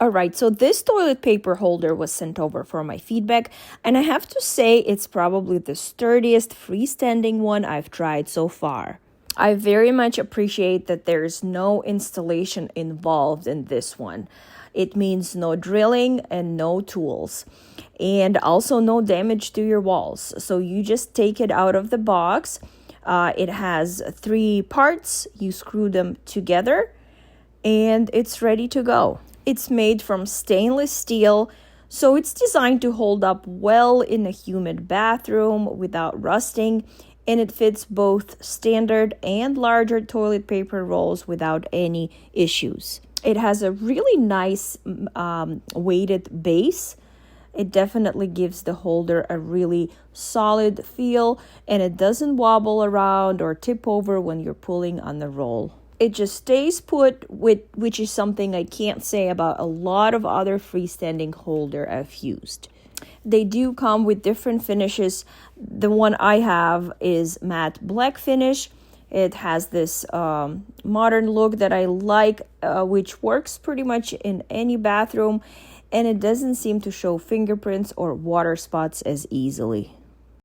All right, so this toilet paper holder was sent over for my feedback, and I have to say it's probably the sturdiest freestanding one I've tried so far. I very much appreciate that there's no installation involved in this one. It means no drilling and no tools, and also no damage to your walls. So you just take it out of the box. It has 3 parts. You screw them together, and it's ready to go. It's made from stainless steel, so it's designed to hold up well in a humid bathroom without rusting, and it fits both standard and larger toilet paper rolls without any issues. It has a really nice weighted base. It definitely gives the holder a really solid feel, and it doesn't wobble around or tip over when you're pulling on the roll. It just stays put, which is something I can't say about a lot of other freestanding holder I've used. They do come with different finishes. The one I have is matte black finish. It has this modern look that I like, which works pretty much in any bathroom, and it doesn't seem to show fingerprints or water spots as easily.